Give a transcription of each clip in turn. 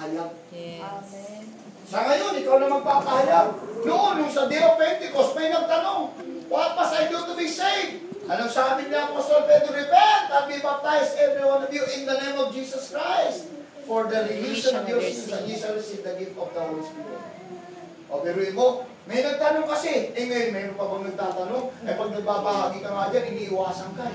magpapahayag. Yes. Amen. Sa ngayon, ikaw na magpapahayag. Noon, nung sa Day of Pentecost, may nagtanong, what must I do to be saved? Anong sabi niya, Apostol Pedro? Repent and be baptized, every one of you, in the name of Jesus Christ, for the remission of your sins, and ye shall receive the gift of the Holy Spirit. O, biruin mo, may nagtanong kasi. Ngayon, mayroon pa bang nagtatanong? Pag nagbabahagi ka nga dyan, iniiwasan ka.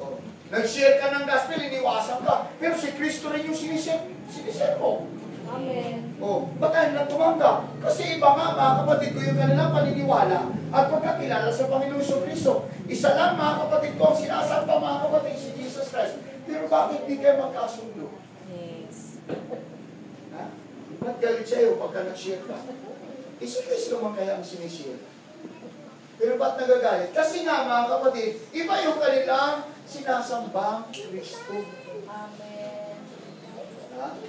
O, nag-share ka ng gospel, iniiwasan ka. Pero si Kristo rin yung sinishare mo. Amen. O, ba't tayo lang tumanggap? Kasi iba nga, mga kapatid ko, yung kanilang paniniwala at pagkakilala sa Panginoon Kristo. Isa lang, mga kapatid ko, ang sinasamba, mga kapatid, si Jesus Christ. Pero bakit di kayo magkasundo? Yes. Ha? Ba't galit sa'yo pagka nag-share ka? Si Kristo man kaya ang sinishare. Pero ba't nagagalit? Kasi nga, mga kapatid, iba yung kanilang sinasambang Kristo. Amen.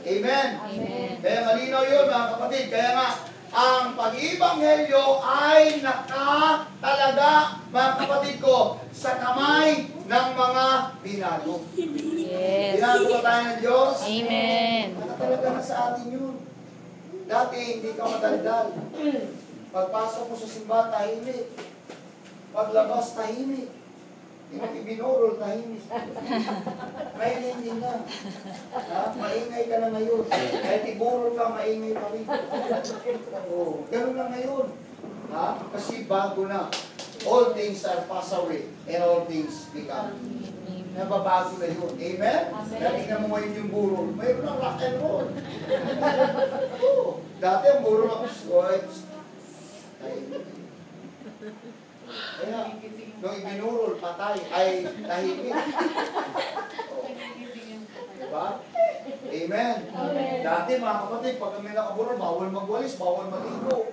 Amen. Amen. Kaya malinaw yun, mga kapatid. Kaya nga, ang pag-ibanghelyo ay nakatalaga, mga kapatid ko, sa kamay ng mga binago. Yes. Binago ba tayo ng Diyos? Amen. Nakatalaga na sa atin yun. Dati, hindi ka madaldal. Pagpasok mo sa simbahan, tahimik. Paglabas, tahimik. Ibinurol, tahimik. Ngayon hindi na. Maingay ka na ngayon. Kahit iburol ka, maingay pa rin. Oh, ganun na ngayon. Kasi bago na. All things are passed away and all things become. Nababago na yun. Amen? Kaya tingnan mo ngayon yung burol. Mayroon ng rock and roll. Oh, dati ang burol ako. Kaya, nung ibinurol, patay, ay tahimik. Diba? Amen. Dati mga kapatid, pag kami nakaburol, bawal magwalis, bawal maligo.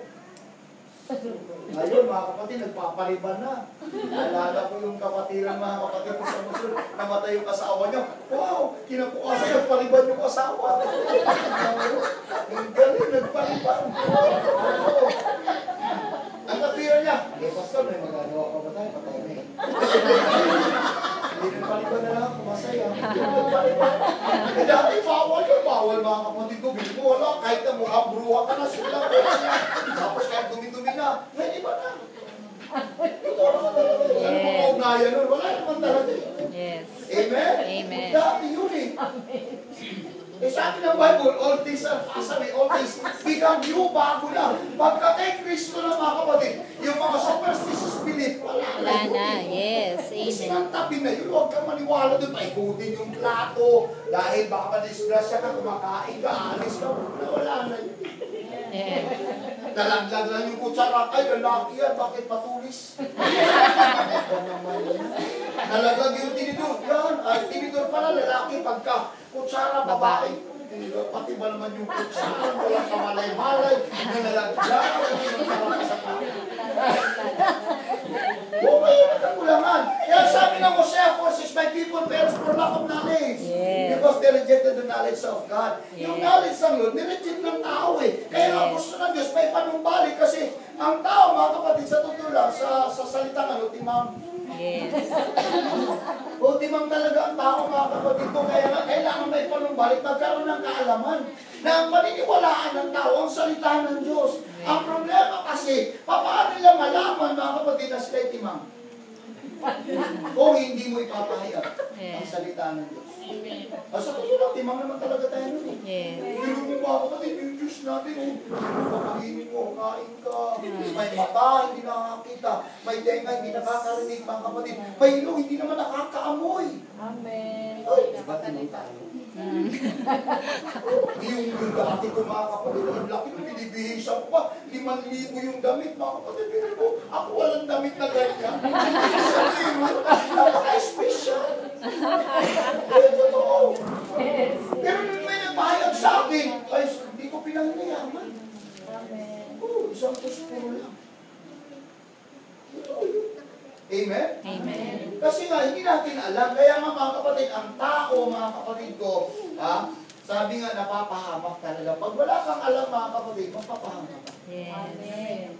Ngayon mga kapatid, nagpapariban na. Naalala ko yung kapatiran mga kapatid ko sa Musul, namatay yung asawa niya. Wow! Kinabukasan, nagpariban yung asawa. Ang galing, nagpariban. Ang kapira niya, pastor, may magagawa ka ba tayo? Patay na eh. Hindi nagpaliban na lang, kumasaya. Nagpaliban. Dati bawal yun, bawal mga kapatid ko. Bili mo, wala, kahit na mukha bruha ka na sila. Tapos kahit dumi-dumi na, may iba na. Ito naman talaga. Ano mo kaugnayan nun? Wala naman talaga. Yes. Amen? Amen. Dati yun eh. Sabi ng Bible, all things are passed away, all things become new, bago na. Pagka kay Kristo na mga kapatid, yung mga superstitious belief, wala Wala. Yes. Kasi Amen. ang tabi na yun, huwag kang maniwala doon, paikutin yung plato, dahil baka madisgrasya ka, kumakain ka, alis ka, wala na yun. Yes. Nalaglag lang yung kutsara, ay lalaki yan, bakit patulis? Nalaglag yung tinidor, yan, tinidor pala lalaki, pagka kutsara, babae. Pati ba naman yung kutsara, walang kamalay-malay, nalalaglag, okay, nagkakulangan. Kaya sabi ng Hosea 4:6, my people perish for lack of knowledge. Yes. Because they rejected the knowledge of God. Yes. Yung knowledge ng Lord, nireject ng tao eh. Kaya nga gusto ng Diyos, may panumbalik kasi ang tao, mga kapatid, sa totoo lang, sa salitang timang. Yes. O timang talaga ang tao, mga kapatid ko. Kaya nga, kailangan may panumbalik, magkaroon ng kaalaman na ang paniniwalaan ng tao ang salita ng Diyos. Ang problema kasi, paano nila malaman, mga kapatid, na sila'y timang? Kung hindi mo ipapahayag ang salita ng Diyos. Sa totoo lang, timang naman talaga tayo nun eh. Yes. Pero mo mga kapatid, yung Diyos natin, pakainin mo, kain ka. May mata, hindi nakakita. May tenga, hindi nakakarinig, mga kapatid. May ilong, hindi naman nakakaamoy. Amen. Ay, diba timang tayo? Yung dati ko mga kapatid, ang laki nung binibihisa ko pa, 5,000 yung damit, mga kapatid. Pero ako walang damit na ganyan. Napaka-special. Pero nung may nagpahayag sa akin, ay, hindi ko pinangyayaman. Amen. Isang puspuro lang. Amen? Amen. Kasi nga, hindi natin alam. Kaya nga mga kapatid, ang tao, mga kapatid ko, sabi nga, napapahamak talaga. Pag wala kang alam, mga kapatid, mapapahamak ka. Yes. Amen.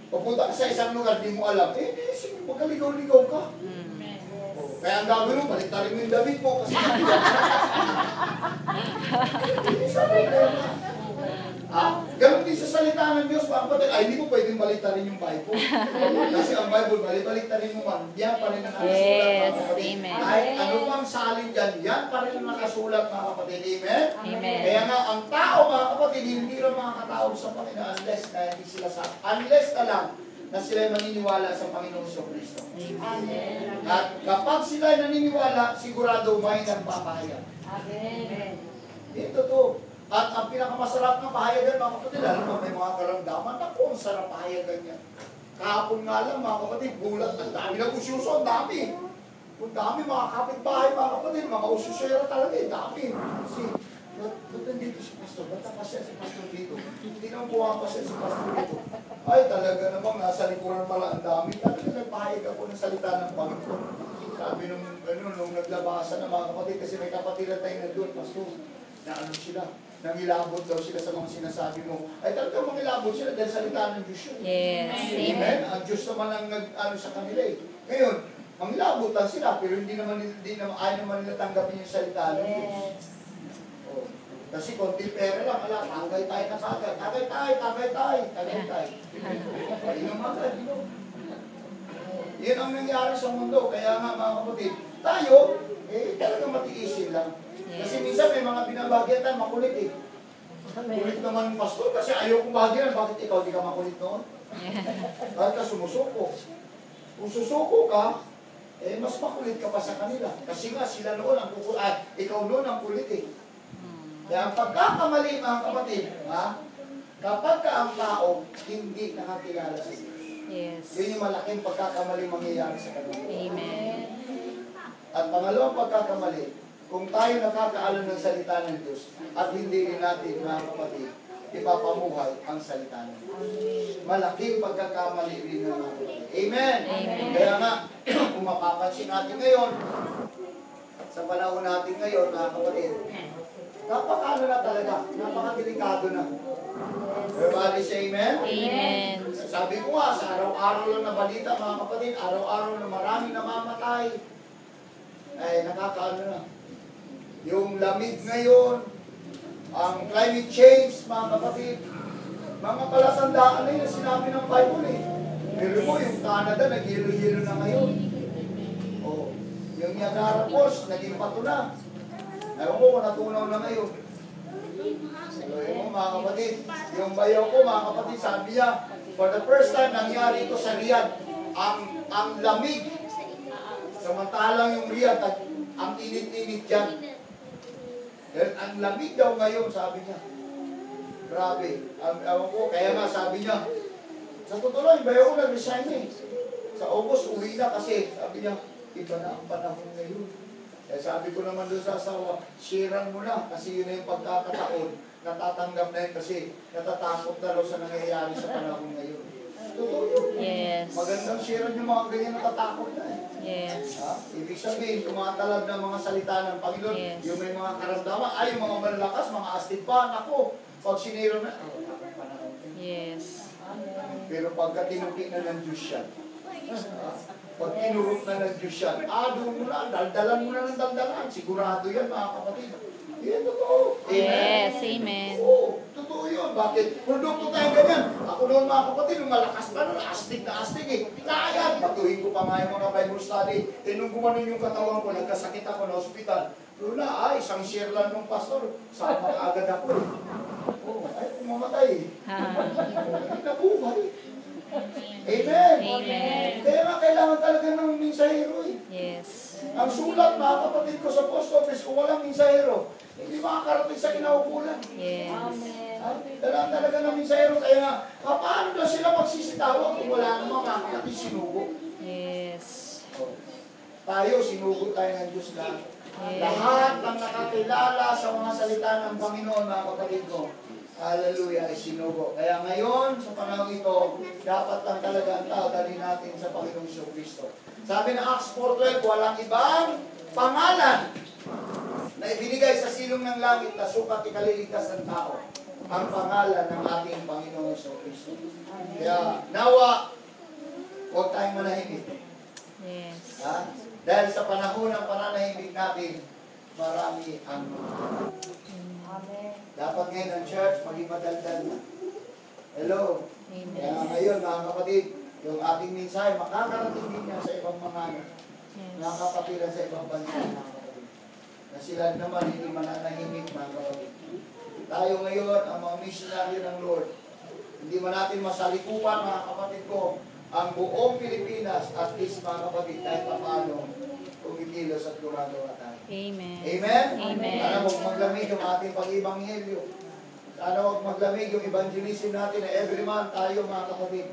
Pupunta ka sa isang lugar, di mo alam, sige, magkaligaw-ligaw ka. Kaya ang gagawin mo, baliktarin mo yung damit mo. Kasi mga kapatid, ay hindi mo pwedeng baliktarin yung Bible. Kasi ang Bible, baliktarin mo man, yan pa rin ang nakasulat, Yes, mga kapatid. amen. Kahit ano pang salin dyan, yan pa rin ang nakasulat, mga kapatid. Amen? Amen. Kaya nga, ang tao, mga kapatid, hindi rin mga katao sa Panginoon unless na hindi sila unless na lang na sila maniniwala sa Panginoong Kristo. Amen. At kapag sila naniniwala, sigurado may nagpapahayag. Amen. Ito to. At ang pinakamasarap ng pahayagan, mga kapatid, alam mo, may mga karamdaman, ako, ang sarap pahayagan niya. Kahapon nga lang, mga kapatid, gulat, ang dami na usyuso, ang dami. Ang dami, mga kapitbahay, mga kapatid, mga usyusera talaga, ang dami. Kasi, ba't nandito si Pastor? Ba't nakasya si Pastor dito? Hindi naman pumapasya si Pastor dito. Ay, talaga namang nasa likuran pala ang dami. Talaga nagpahayag ako ng salita ng Panginoon. Sabi nung naglabasan ng mga kapatid, kasi may kapatid na tayo na doon, Pastor, na ano sila, nangilabot daw sila sa mga sinasabi mo. Ay talaga mangilabot sila dahil salita ng Diyos yun. Yes, Amen. amen. Ang Diyos naman ang nag-ano sa kanila eh. Ngayon, mangilabot lang sila, pero hindi naman ayaw naman nila tanggapin yung salita ng Diyos. Yes. Oh. Kasi konti pera lang, ala, tagay tayo na kagad. Tagay tayo. Inom agad, inom. Yan ang nangyari sa mundo. Kaya nga mga kapatid, tayo, talagang matiisin lang. Kasi minsan may mga binabagyan makulit eh. Kulit naman ng pastor kasi ayaw kong bahagyan. Bakit ikaw di ka makulit noon? Bakit ka sumusuko? Kung susuko ka, mas makulit ka pa sa kanila. Kasi nga sila noon ang kukulit. Ikaw noon ang kulit eh. Kaya ang pagkakamali mga kapatid, kapag ka ang tao hindi nakakilala sa Diyos. Yes. Yun yung malaking pagkakamali mangyayari sa kanila. Amen. At pangalawang pagkakamali, kung tayo nakakaalam ng salita ng Diyos at hindi rin natin, mga kapatid, ipapamuhay ang salita ng Diyos. Malaking pagkakamali rin ng mga kapatid. Amen! Amen. Kaya nga, kung mapapansin natin ngayon, sa panahon natin ngayon, mga kapatid, napakano na talaga, napakadelikado na. Everybody say amen? Amen. Sabi ko nga, sa araw-araw lang na balita, mga kapatid, araw-araw na maraming namamatay, ay nakakaano na. Yung lamig ngayon, ang climate change, mga kapatid, mga palatandaan na yun, sinabi ng Bible eh. Pero mo, yung Canada, nag-yelo-yelo na ngayon. O, yung Niagara Falls, naging pato na. Ewan ko kung natunaw na ngayon. Ewan mo, mga kapatid, yung bayaw ko, mga kapatid, sabi niya, for the first time, nangyari ito sa Riyadh, ang lamig. Samantalang yung Riyadh, ang init-init dyan. Dahil ang lamig daw ngayon, sabi niya. Grabe. Ewan ko, kaya nga sabi niya, sa totoo lang, yung bayaw ko nag-resign eh. Sa August, uwi na kasi, sabi niya, iba na ang panahon ngayon. Kaya sabi ko naman doon sa asawa, sharean mo na kasi yun na yung pagkakataon, natatanggap na yun kasi natatakot na raw sa nangyayari sa panahon ngayon. Totoo yun. Yes. Magandang sharean yung mga ganyan natatakot na eh. Yes. Ibig sabihin, tumatalab ng mga salita ng Panginoon, Yes. yung may mga karamdaman, ay yung mga malalakas, mga astig pa, ako, pag sinero na, panahon. Yes. Pero pagka tinuki na ng Diyos siya, pag tinurot na ng Diyos yan, doon mo na, daldalan mo na ng daldalan. Sigurado yan, mga kapatid. Yan, totoo. Amen? Yes. Amen. Oo, totoo yun. Bakit? Produkto tayo ganyan. Ako noon, mga kapatid, nung malakas pa nun, astig na astig eh. Layan! Batuhin ko pa nga yung mga Bible study. Nung gumanon yung katawan ko, nagkasakit ako na hospital. Lula, isang share lang ng pastor. Sama agad ako eh. Ay, pumamatay eh. Nabuhay. Amen. Amen. Kaya nga kailangan talaga ng mensahero eh. Yes. Ang sulat, mga kapatid ko sa post office, kung walang mensahero, hindi makakarating sa kinaukulan. Yes. Kailangan talaga ng mensahero. Kaya nga, paano daw sila magsisitawag kung wala namang mga kapatid sinugo? Yes. Tayo, sinugo tayo ng Diyos lahat. Yes. Lahat ng nakakilala sa mga salita ng Panginoon, mga kapatid ko, hallelujah, ay sinugo. Kaya ngayon, sa panahon ito, dapat lang talaga ang tao dalhin natin sa Panginoong Kristo. Sabi ng Acts 4:12, walang ibang pangalan na ibinigay sa silong ng langit na sukat ikaliligtas ng tao. Ang pangalan ng ating Panginoong Kristo. Kaya, nawa, huwag tayong manahimik. Yes. Dahil sa panahon ng pananahimik natin, marami ang Amen. dapat ngayon ang church maging madaldal na. Hello. Amen. Kaya ngayon, mga kapatid, yung ating mensahe, makakarating din yan sa ibang mga Yes. kapatiran sa ibang bansa, mga kapatid. Na sila naman hindi mananahimik, mga kapatid. Tayo ngayon, ang mga missionary ng Lord, hindi man natin masalikupan, mga kapatid ko, ang buong Pilipinas, at least, mga kapatid, kahit pa paano, kumikilos at gumagawa tayo. Amen. Amen? Amen. Sana huwag maglamig yung ating pag-ibanghelyo. Sana huwag maglamig yung evangelism natin na every month tayo, mga kapatid.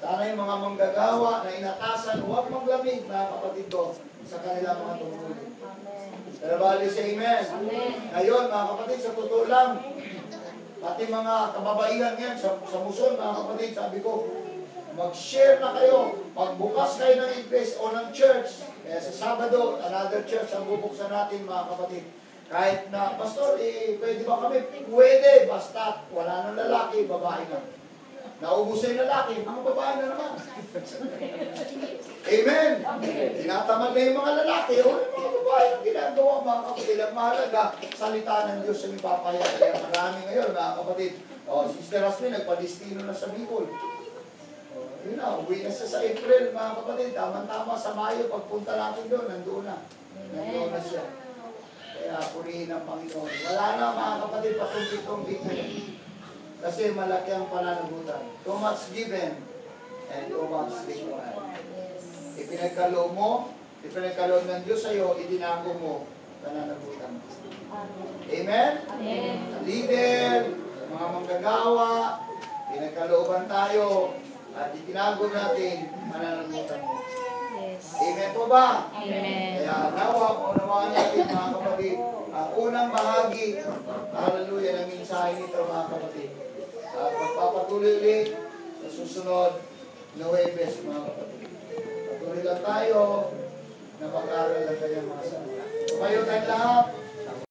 Sana yung mga manggagawa na inatasan, huwag maglamig, mga kapatid ko, sa kanilang mga tungkulin. Pero bali sa amen. Ngayon, mga kapatid, sa totoo lang, pati mga kababaihan yan, sa Muson, mga kapatid, sabi ko, mag-share na kayo, magbukas kayo ng iglesia o ng church. Kaya sa Sabado, another church ang bubuksan natin, mga kapatid. Kahit na, Pastor, pwede ba kami? Pwede, basta wala nang lalaki, babae na. Naubos na yung lalaki, mga babae na naman. Amen. Tinatamad na yung mga lalaki, o yung mga babae ang ginagawa, mga kapatid. Ang mahalaga, salita ng Diyos ang ipapaya. Kaya marami ngayon, mga kapatid. O, Sister Rasmin, nagpadistino na sa Bicol. Yun na, uwi na siya sa April, mga kapatid. Tama-tama sa Mayo, pagpunta natin doon, nandoon na. Nandoon na siya. Kaya purihin ang Panginoon. Wala na, mga kapatid, patuntik-tuntik na yun. Kasi malaki ang pananagutan. Too much given and too much required. Ipinagkaloob mo, ipinagkaloob ng Diyos sa'yo, itinago mo, pananagutan mo. Amen? Amen. Sa leader, sa mga manggagawa, pinagkalooban tayo, at itinago natin, mananagutan mo. Yes. Amen po ba? Amen. Kaya nawa po, nawahan natin mga kapatid, ang unang bahagi, hallelujah, ng mensahe nito mga kapatid. At magpapatuloy ulit sa susunod na Huwebes mga kapatid. Patuloy lang tayo na mag-aral ng kanyang mga salita. Tumayo tayong lahat.